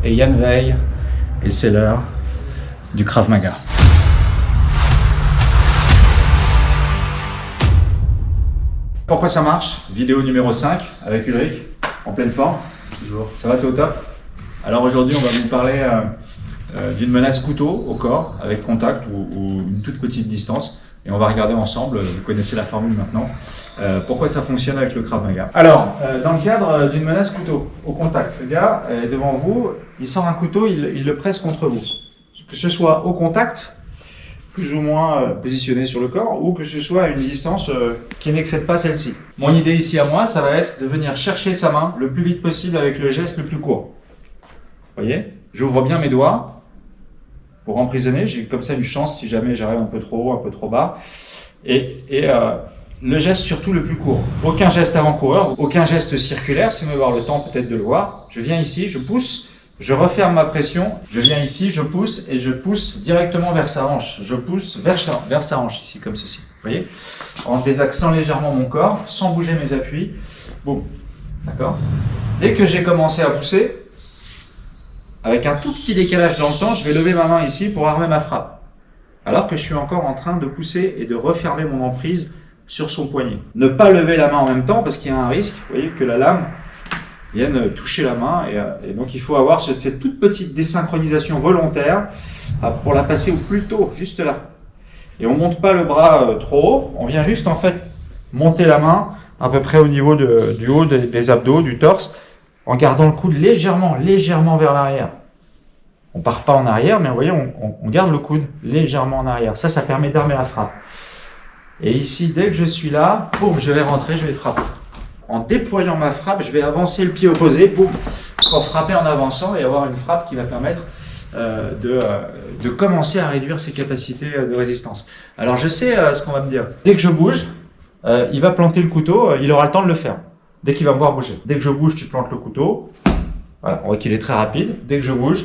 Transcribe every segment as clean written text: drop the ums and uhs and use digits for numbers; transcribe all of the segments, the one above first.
et Yann Veil, et c'est l'heure du Krav Maga. Pourquoi ça marche? Vidéo numéro 5 avec Ulrich, en pleine forme. Toujours. Ça va, t'es au top? Alors aujourd'hui, on va vous parler d'une menace couteau au corps, avec contact ou une toute petite distance. Et on va regarder ensemble, vous connaissez la formule maintenant, pourquoi ça fonctionne avec le Krav Maga. Alors, dans le cadre d'une menace couteau, au contact, le gars est devant vous, il sort un couteau, il le presse contre vous. Que ce soit au contact, plus ou moins positionné sur le corps, ou que ce soit à une distance qui n'excède pas celle-ci. Mon idée ici à moi, ça va être de venir chercher sa main le plus vite possible avec le geste le plus court. Vous voyez? J'ouvre bien mes doigts. Pour emprisonner, j'ai comme ça une chance si jamais j'arrive un peu trop haut, un peu trop bas. Et le geste surtout le plus court. Aucun geste avant-coureur, aucun geste circulaire, si vous voulez avoir le temps peut-être de le voir. Je viens ici, je pousse, je referme ma pression. Je viens ici, je pousse et je pousse directement vers sa hanche. Je pousse vers sa hanche ici, comme ceci. Vous voyez? En désaxant légèrement mon corps, sans bouger mes appuis. Boum. D'accord? Dès que j'ai commencé à pousser, avec un tout petit décalage dans le temps, je vais lever ma main ici pour armer ma frappe. Alors que je suis encore en train de pousser et de refermer mon emprise sur son poignet. Ne pas lever la main en même temps parce qu'il y a un risque, vous voyez, que la lame vienne toucher la main. Et donc il faut avoir cette toute petite désynchronisation volontaire pour la passer au plus tôt, juste là. Et on ne monte pas le bras trop haut, on vient juste en fait monter la main à peu près au niveau du haut des abdos, du torse, en gardant le coude légèrement vers l'arrière. On part pas en arrière, mais vous voyez, on garde le coude légèrement en arrière. Ça permet d'armer la frappe. Et ici, dès que je suis là, boum, je vais rentrer, je vais frapper. En déployant ma frappe, je vais avancer le pied opposé, boum, pour frapper en avançant et avoir une frappe qui va permettre de commencer à réduire ses capacités de résistance. Alors je sais ce qu'on va me dire. Dès que je bouge, il va planter le couteau, il aura le temps de le faire. Dès qu'il va me voir bouger. Dès que je bouge, tu plantes le couteau. Voilà, on voit qu'il est très rapide. Dès que je bouge,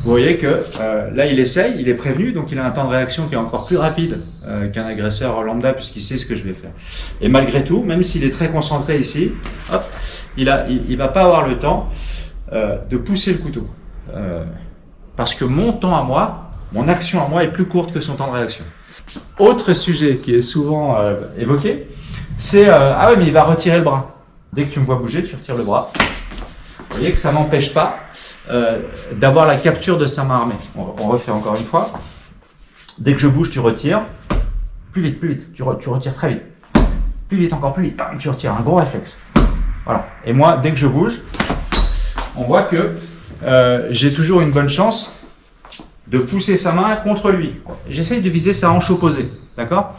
vous voyez que là, il essaye, il est prévenu, donc il a un temps de réaction qui est encore plus rapide qu'un agresseur lambda, puisqu'il sait ce que je vais faire. Et malgré tout, même s'il est très concentré ici, hop, il va pas avoir le temps de pousser le couteau. Parce que mon temps à moi, mon action à moi est plus courte que son temps de réaction. Autre sujet qui est souvent évoqué, c'est ah ouais, mais il va retirer le bras. Dès que tu me vois bouger, tu retires le bras. Vous voyez que ça m'empêche pas d'avoir la capture de sa main armée. On refait encore une fois. Dès que je bouge, tu retires. Plus vite. Tu retires très vite. Plus vite, encore plus vite. Tu retires. Un gros réflexe. Voilà. Et moi, dès que je bouge, on voit que j'ai toujours une bonne chance de pousser sa main contre lui. J'essaye de viser sa hanche opposée. D'accord ?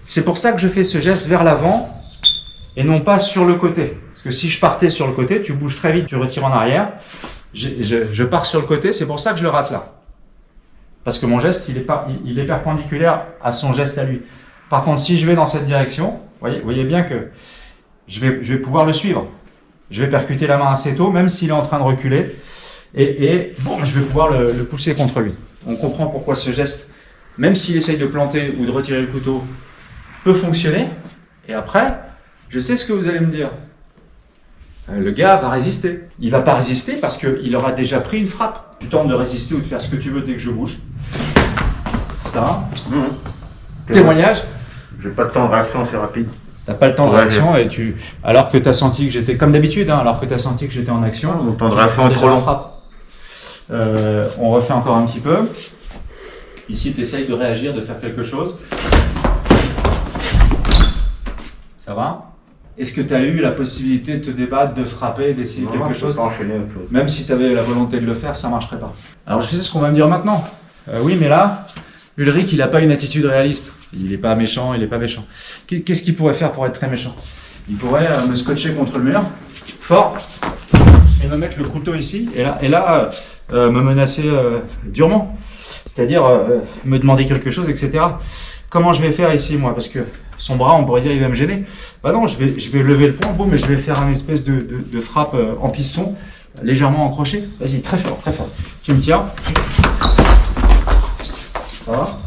C'est pour ça que je fais ce geste vers l'avant et non pas sur le côté. Parce que si je partais sur le côté, tu bouges très vite, tu retires en arrière. Je pars sur le côté, c'est pour ça que je le rate là. Parce que mon geste, il est perpendiculaire à son geste à lui. Par contre, si je vais dans cette direction, vous voyez bien que je vais pouvoir le suivre. Je vais percuter la main assez tôt, même s'il est en train de reculer. Et bon, je vais pouvoir le pousser contre lui. On comprend pourquoi ce geste, même s'il essaye de planter ou de retirer le couteau, peut fonctionner. Et après, je sais ce que vous allez me dire. Le gars va résister. Il va pas résister parce qu'il aura déjà pris une frappe. Tu tentes de résister ou de faire ce que tu veux dès que je bouge. Ça. Témoignage. J'ai pas de temps de réaction, c'est rapide. T'as pas le temps de réaction et alors que tu as senti que j'étais, comme d'habitude, alors que tu as senti que j'étais en action. Mon temps de réaction est trop long. On refait encore un petit peu. Ici, tu essayes de réagir, de faire quelque chose. Ça va? Est-ce que tu as eu la possibilité de te débattre, de frapper, d'essayer quelque chose? Même si tu avais la volonté de le faire, ça ne marcherait pas. Alors je sais ce qu'on va me dire maintenant. Oui, mais là, Ulrich, il n'a pas une attitude réaliste. Il n'est pas méchant, il n'est pas méchant. Qu'est-ce qu'il pourrait faire pour être très méchant? Il pourrait me scotcher contre le mur, fort, et me mettre le couteau ici, et là me menacer durement. C'est-à-dire me demander quelque chose, etc. Comment je vais faire ici, moi? Parce que son bras, on pourrait dire, il va me gêner. Bah non, je vais lever le poing, boum, mais je vais faire une espèce de frappe en piston, légèrement encroché. Vas-y, très fort, très fort. Tu me tiens. Ça va?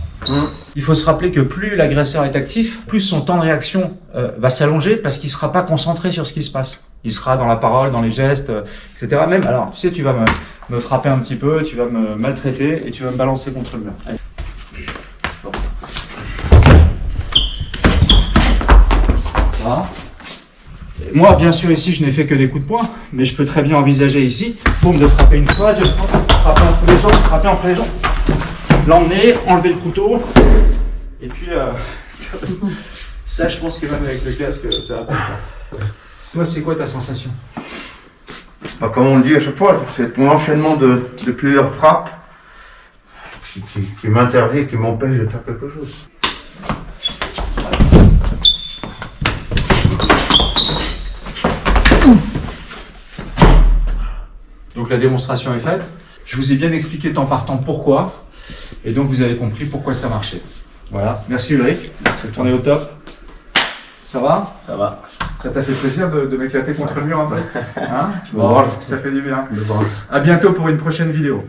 Il faut se rappeler que plus l'agresseur est actif, plus son temps de réaction va s'allonger parce qu'il ne sera pas concentré sur ce qui se passe. Il sera dans la parole, dans les gestes, etc. Même, alors, tu sais, tu vas me frapper un petit peu, tu vas me maltraiter et tu vas me balancer contre le mur. Allez. Bon. Voilà. Et moi, bien sûr, ici, je n'ai fait que des coups de poing, mais je peux très bien envisager ici, boum, de frapper une fois, de frapper entre les jambes, frapper entre les jambes, l'emmener, enlever le couteau, et puis ça, je pense que même avec le casque, ça va pas le faire. Toi, c'est quoi ta sensation? Bah, comme on le dit à chaque fois, c'est ton enchaînement de plusieurs frappes qui m'interdit, qui m'empêche de faire quelque chose. Donc la démonstration est faite. Je vous ai bien expliqué temps par temps pourquoi. Et donc vous avez compris pourquoi ça marchait. Voilà. Merci Ulrich. Merci. On est au top. Ça va? Ça va. Ça t'a fait plaisir de m'éclater contre le mur un peu, hein? Je me branche. Ça fait du bien. Je me branche. À bientôt pour une prochaine vidéo.